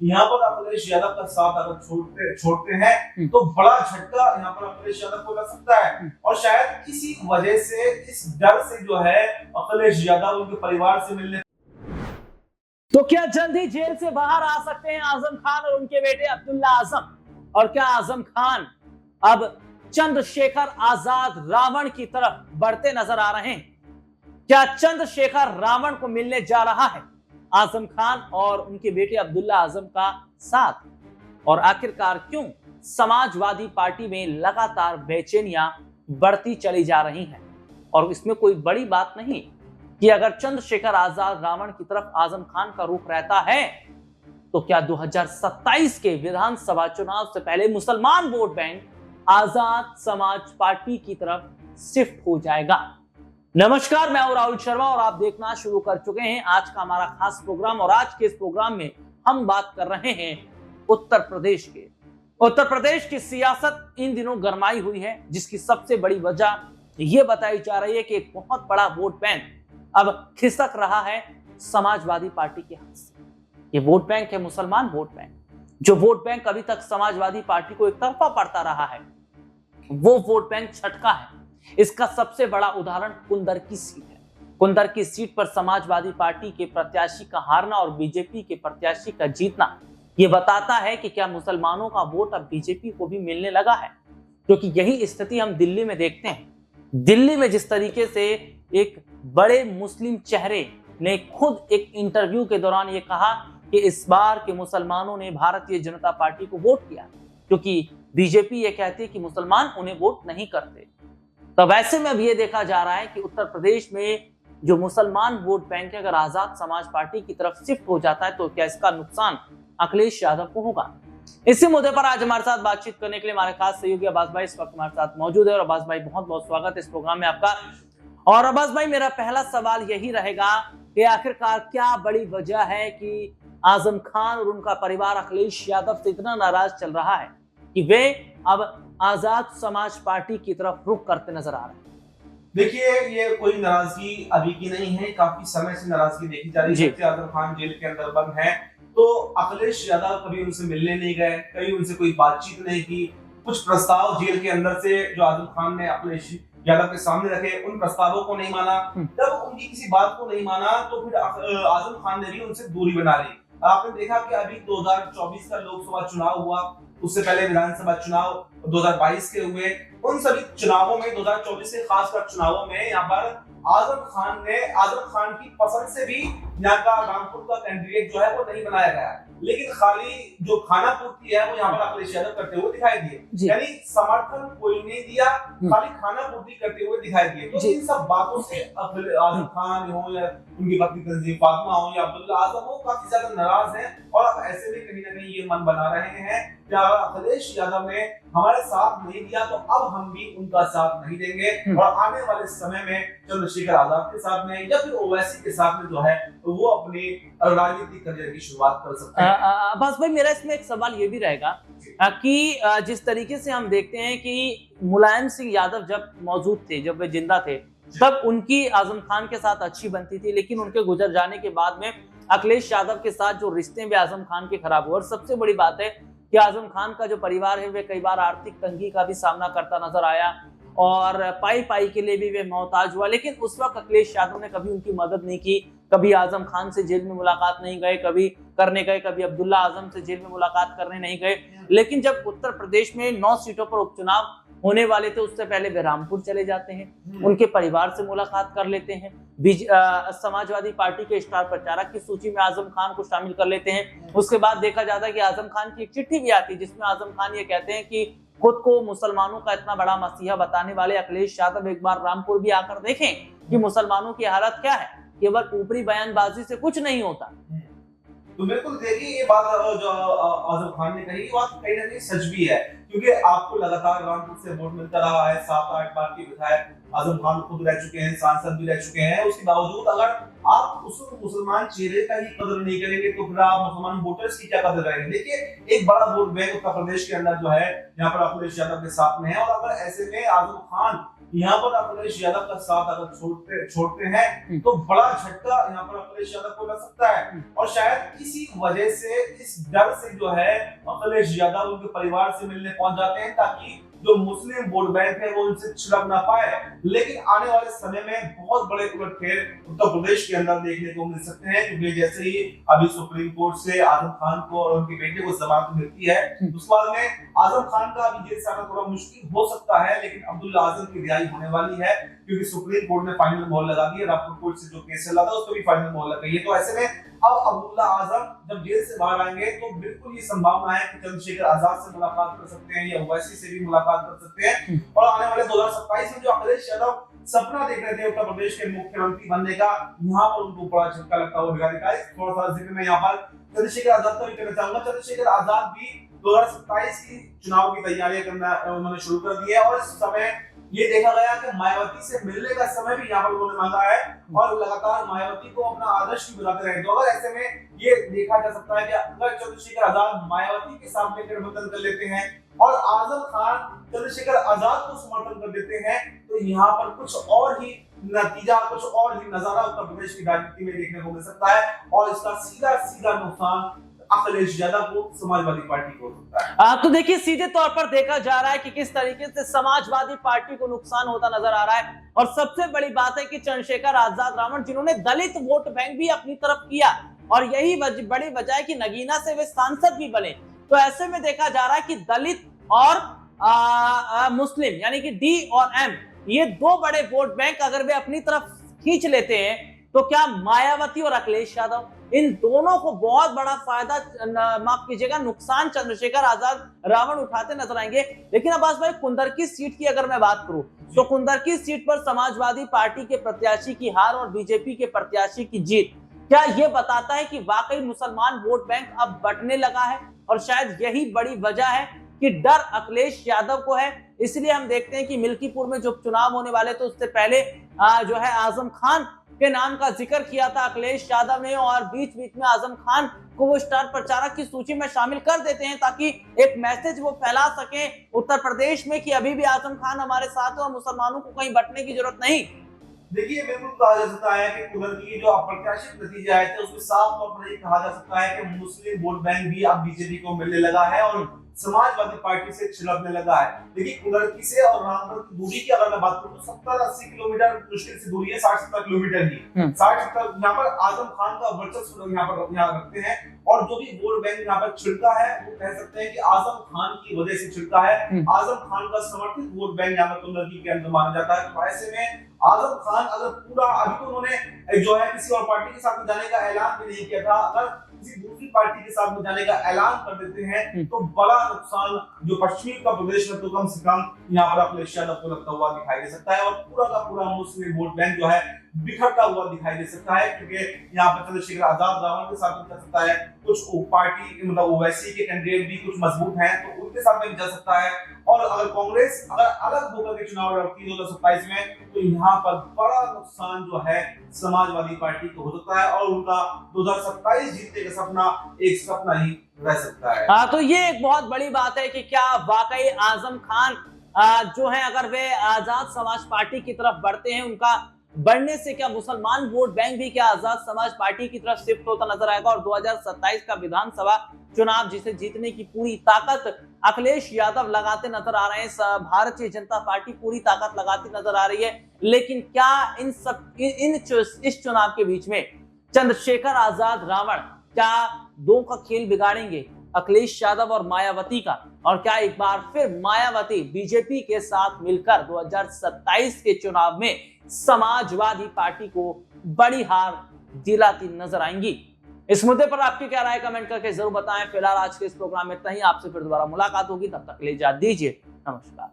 यहाँ पर अखिलेश यादव का साथ अगर छोड़ते हैं तो बड़ा झटका यहाँ पर अखिलेश यादव को लग सकता है। और शायद इसी वजह से, इस डर से जो है अखिलेश यादव उनके परिवार से मिलने। तो क्या जल्द ही जेल से बाहर आ सकते हैं आजम खान और उनके बेटे अब्दुल्ला आजम? और क्या आजम खान अब चंद्रशेखर आजाद रावण की तरफ बढ़ते नजर आ रहे हैं? क्या चंद्रशेखर रावण को मिलने जा रहा है आजम खान और उनके बेटे अब्दुल्ला आजम का साथ? और आखिरकार क्यों समाजवादी पार्टी में लगातार बेचैनियां बढ़ती चली जा रही हैं? और इसमें कोई बड़ी बात नहीं कि अगर चंद्रशेखर आजाद रावण की तरफ आजम खान का रुख रहता है तो क्या 2027 के विधानसभा चुनाव से पहले मुसलमान vote bank Azad Samaj party की तरफ शिफ्ट हो जाएगा? नमस्कार, मैं हूं राहुल शर्मा और आप देखना शुरू कर चुके हैं आज का हमारा खास प्रोग्राम। और आज के इस प्रोग्राम में हम बात कर रहे हैं उत्तर प्रदेश के। उत्तर प्रदेश की सियासत इन दिनों गरमाई हुई है, जिसकी सबसे बड़ी वजह यह बताई जा रही है कि एक बहुत बड़ा वोट बैंक अब खिसक रहा है समाजवादी पार्टी के हाथ से। ये वोट बैंक है मुसलमान वोट बैंक, जो वोट बैंक अभी तक समाजवादी पार्टी को एक तरफा पड़ता रहा है, वो वोट बैंक छटका है। इसका सबसे बड़ा उदाहरण कुंदर की सीट है। कुंदर की सीट पर समाजवादी पार्टी के प्रत्याशी का हारना और बीजेपी के प्रत्याशी का जीतना ये बताता है कि क्या मुसलमानों का वोट अब बीजेपी को भी मिलने लगा है। क्योंकि यही स्थिति हम दिल्ली में देखते हैं। दिल्ली में जिस तरीके से एक बड़े मुस्लिम चेहरे ने खुद एक इंटरव्यू के दौरान ये कहा कि इस बार के मुसलमानों ने भारतीय जनता पार्टी को वोट किया, क्योंकि बीजेपी ये कहती है कि मुसलमान उन्हें वोट नहीं करते। तो वैसे में अब ये देखा जा रहा है कि उत्तर प्रदेश में जो मुसलमान वोट बैंक है, अगर आजाद समाज पार्टी की तरफ शिफ्ट हो जाता है तो क्या इसका नुकसान अखिलेश यादव को होगा? इसी मुद्दे पर आज हमारे साथ बातचीत करने के लिए हमारे खास सहयोगी अब्बास भाई इस वक्त हमारे साथ मौजूद है। और अब्बास भाई, बहुत बहुत स्वागत है इस प्रोग्राम में आपका। और अब्बास भाई, मेरा पहला सवाल यही रहेगा कि आखिरकार क्या बड़ी वजह है कि आजम खान और उनका परिवार अखिलेश यादव से इतना नाराज चल रहा है कि वे अब आजाद समाज पार्टी की तरफ रुख करते नजर आ रहे हैं? देखिए, ये कोई नाराजगी अभी की नहीं है, काफी समय से नाराजगी देखी जा रही है। आजम खान जेल के अंदर बंद है तो अखिलेश यादव कभी उनसे मिलने नहीं गए, कभी उनसे कोई बातचीत नहीं की। कुछ प्रस्ताव जेल के अंदर से जो आजम खान ने अखिलेश यादव के सामने रखे, उन प्रस्तावों को नहीं माना। जब उनकी किसी बात को नहीं माना तो फिर आजम खान ने भी उनसे दूरी बना ली। आपने देखा कि अभी 2024 का लोकसभा चुनाव हुआ, उससे पहले विधानसभा चुनाव 2022 के हुए। उन सभी चुनावों में, 2024 के खासकर चुनावों में, यहाँ पर आजम खान की पसंद से भी यहाँ का रामपुर का कैंडिडेट जो है वो नहीं बनाया गया, लेकिन खाली जो खाना पूर्ति है वो यहाँ पर अखिलेश यादव करते हुए दिखाई दिए। यानी समर्थन कोई नहीं दिया, खाली खाना पूर्ति करते हुए दिखाई दिए। तो इन सब बातों से आजम खान हो या उनकी पत्नी तंजीम फातिमा हो या अब्दुल्ला आजम हो, काफी ज्यादा नाराज हैं। और अब ऐसे में कहीं ना कहीं ये मन बना रहे हैं कि अगर अखिलेश यादव ने हमारे साथ नहीं दिया तो अब हम भी उनका साथ नहीं देंगे, और आने वाले समय में चंद्रशेखर आजाद के साथ में या फिर ओवैसी के साथ में जो है वो अपनी राजनीतिक करियर की शुरुआत कर सकते हैं। बस भाई, मेरा इसमें एक सवाल ये भी रहेगा कि जिस तरीके से हम देखते हैं कि मुलायम सिंह यादव जब मौजूद थे, जब वे जिंदा थे, तब उनकी आजम खान के साथ अच्छी बनती थी, लेकिन उनके गुजर जाने के बाद में अखिलेश यादव के साथ जो रिश्ते भी आजम खान के खराब हुए। और सबसे बड़ी बात है कि आजम खान का जो परिवार है वे कई बार आर्थिक तंगी का भी सामना करता नजर आया और पाई के लिए भी वे मोहताज हुआ। लेकिन उस वक्त अखिलेश यादव ने कभी उनकी मदद नहीं की, कभी आजम खान से जेल में मुलाकात नहीं गए, कभी करने गए, कभी अब्दुल्ला आजम से जेल में मुलाकात करने नहीं गए। लेकिन जब उत्तर प्रदेश में 9 सीटों पर उपचुनाव होने वाले थे, उससे पहले वे रामपुर चले जाते हैं, उनके परिवार से मुलाकात कर लेते हैं, समाजवादी पार्टी के स्टार प्रचारक की सूची में आजम खान को शामिल कर लेते हैं। उसके बाद देखा जाता है कि आजम खान की एक चिट्ठी भी आती है जिसमें आजम खान ये कहते हैं कि खुद को मुसलमानों का इतना बड़ा मसीहा बताने वाले अखिलेश यादव एक बार रामपुर भी आकर देखें कि मुसलमानों की हालत क्या है। केवल ऊपरी बयानबाजी से कुछ नहीं होता। तो बिल्कुल देखिए, ये बात जो आजम खान ने कही, बात कहीं ना कहीं सच भी है, क्योंकि आपको लगातार रामपुर से वोट मिलता रहा है। 7-8 बार के विधायक आजम खान खुद रह चुके हैं, सांसद भी रह चुके हैं। उसके बावजूद अगर आप उस मुसलमान चेहरे का ही कदर नहीं करेंगे तो फिर आप मुसलमान वोटर्स की क्या कदर करेंगे? देखिए, एक बड़ा वोट बैंक उत्तर प्रदेश के अंदर जो है यहाँ पर अखिलेश यादव के साथ में है। और अगर ऐसे में आजम खान यहाँ पर अखिलेश यादव का साथ अगर छोड़ते हैं तो बड़ा झटका यहाँ पर अखिलेश यादव को लग सकता है। और शायद इसी वजह से, इस डर से जो है अखिलेश यादव उनके परिवार से मिलने पहुंच जाते हैं ताकि जो मुस्लिम वोट बैंक है वो उनसे छिड़क ना पाए। लेकिन आने वाले समय में बहुत बड़े उलटफेर उत्तर प्रदेश के अंदर देखने को मिल सकते हैं, क्योंकि जैसे ही अभी सुप्रीम कोर्ट से आजम खान को और उनके बेटे को जमानत मिलती है, उसके बाद में आजम खान का अभी जेल से आना थोड़ा मुश्किल हो सकता है, लेकिन अब्दुल्ला आजम की रिहाई होने वाली है, क्योंकि सुप्रीम कोर्ट ने फाइनल मोहर लगा दी है। राजपुर कोर्ट से जो केस चला था उसको भी फाइनल मोहर लग गई है। तो ऐसे में अब अब्दुल्ला आजम जब जेल से बाहर आएंगे तो बिल्कुल ये संभावना है कि चंद्रशेखर आजाद से मुलाकात कर सकते हैं या ओवैसी से भी मुलाकात कर सकते हैं। और आने वाले 2027 में जो अखिलेश यादव सपना देख रहे थे उत्तर प्रदेश के मुख्यमंत्री बनने का, यहाँ पर उनको बड़ा झटका लगता हुआ दिखाई देगा। थोड़ा सा जिक्र मैं यहाँ पर चंद्रशेखर आजाद का भी करना चाहूंगा। चंद्रशेखर आजाद भी 2027 की चुनाव की तैयारियां करना उन्होंने शुरू कर दी है, और इस समय ये देखा गया कि मायावती से मिलने का समय भी यहाँ पर उन्होंने मांगा है और लगातार मायावती को अपना आदर्श भी बनाते रहे। तो अगर ऐसे में ये देखा जा सकता है कि अगर चंद्रशेखर आजाद मायावती के सामने गठबंधन कर लेते हैं और आजम खान चंद्रशेखर आजाद को समर्थन कर देते हैं, तो यहाँ पर कुछ और ही नतीजा, कुछ और ही नजारा उत्तर प्रदेश की राजनीति में देखने को मिल सकता है, और इसका सीधा सीधा नुकसान अखिलेश यादव को, समाजवादी पार्टी को होता है। तो देखिए, सीधे तौर पर देखा जा रहा है कि किस तरीके से समाजवादी पार्टी को नुकसान होता नजर आ रहा है। और सबसे बड़ी बात है कि चंद्रशेखर आजाद रावण, जिन्होंने दलित वोट बैंक भी अपनी तरफ किया, और यही बड़ी वजह है कि नगीना से वे सांसद भी बने। तो ऐसे में देखा जा रहा है कि दलित और मुस्लिम, यानी कि डी और एम, ये दो बड़े वोट बैंक अगर वे अपनी तरफ खींच लेते हैं, तो क्या मायावती और अखिलेश यादव, इन दोनों को बहुत बड़ा फायदा, माफ कीजिएगा, नुकसान चंद्रशेखर आजाद रावण उठाते नजर आएंगे। लेकिन अब्बास भाई, कुंदरकी सीट की अगर मैं बात करूं, तो कुंदरकी सीट पर समाजवादी पार्टी के प्रत्याशी की हार और बीजेपी के प्रत्याशी की जीत, क्या यह बताता है कि वाकई मुसलमान वोट बैंक अब बंटने लगा है? और शायद यही बड़ी वजह है कि डर अखिलेश यादव को है। इसलिए हम देखते हैं कि मिल्कीपुर में जो चुनाव होने वाले, तो उससे पहले जो है आजम खान के नाम का जिक्र किया था अखिलेश यादव ने, और बीच बीच में आजम खान को वो स्टार प्रचारक की सूची में शामिल कर देते हैं ताकि एक मैसेज वो फैला सके उत्तर प्रदेश में कि अभी भी आजम खान हमारे साथ है और मुसलमानों को कहीं बंटने की जरूरत नहीं। देखिए, बिल्कुल कहा जा सकता है कि कुंदरकी जो अप्रत्याशित नतीजे आए थे उसमें साफ तौर पर ये कहा जा सकता है कि मुस्लिम वोट बैंक भी अब बीजेपी को मिलने लगा है और समाजवादी पार्टी से छिड़कने लगा है। देखिए, कुंदरकी से और रामगढ़ की दूरी की अगर मैं बात करूं तो 70-80 किलोमीटर मुश्किल से दूरी है, 60-70 किलोमीटर ही। 60-70 यहाँ पर आजम खान का वर्चस्व यहाँ रखते हैं, और जो भी वोट बैंक यहाँ पर छिड़का है वो कह सकते हैं कि आजम खान की वजह से छिड़का है। आजम खान का समर्थित वोट बैंक यहाँ पर कुंदरकी के अंदर माना जाता है। तो ऐसे में आजम खान अगर पूरा, अभी तो उन्होंने जो है किसी और पार्टी के साथ में जाने का ऐलान भी नहीं किया था, अगर किसी दूसरी पार्टी के साथ में जाने का ऐलान कर देते हैं तो बड़ा नुकसान जो पश्चिमी उत्तर प्रदेश में तो कम से कम यहाँ पर अखिलेश यादव को लगता हुआ दिखाई दे सकता है, और पूरा का पूरा मुस्लिम वोट बैंक जो है बिखरता हुआ दिखाई दे सकता है, क्योंकि यहाँ पर चंद्रशेखर आजाद रावण के साथ में जा सकता है, कुछ पार्टी मतलब ओवैसी के कैंडिडेट भी कुछ मजबूत हैं तो उनके साथ में भी जा सकता है, और अगर कांग्रेस अगर अलग होकर के चुनाव लड़ती है 2027 में तो यहाँ पर बड़ा नुकसान जो है समाजवादी पार्टी को हो सकता है, और उनका 2027 जीतने का सपना एक सपना ही रह सकता है। हाँ, तो ये एक बहुत बड़ी बात है कि क्या वाकई आजम खान जो है, अगर वे आजाद समाज पार्टी की तरफ बढ़ते हैं, उनका बढ़ने से क्या मुसलमान वोट बैंक भी क्या आजाद समाज पार्टी की तरफ शिफ्ट होता नजर आएगा, और 2027 का विधानसभा चुनाव जिसे जीतने की पूरी ताकत अखिलेश यादव लगाते नजर आ रहे हैं, भारतीय जनता पार्टी पूरी ताकत लगाती नजर आ रही है। लेकिन क्या इस चुनाव के बीच में चंद्रशेखर आजाद रावण क्या दो का खेल बिगाड़ेंगे, अखिलेश यादव और मायावती का, और क्या एक बार फिर मायावती बीजेपी के साथ मिलकर 2027 के चुनाव में समाजवादी पार्टी को बड़ी हार दिलाती नजर आएंगी? इस मुद्दे पर आपकी क्या राय कमेंट करके जरूर बताएं। फिलहाल आज के इस प्रोग्राम में इतना ही, आपसे फिर दोबारा मुलाकात होगी, तब तक के लिए इजाजत दीजिए, नमस्कार।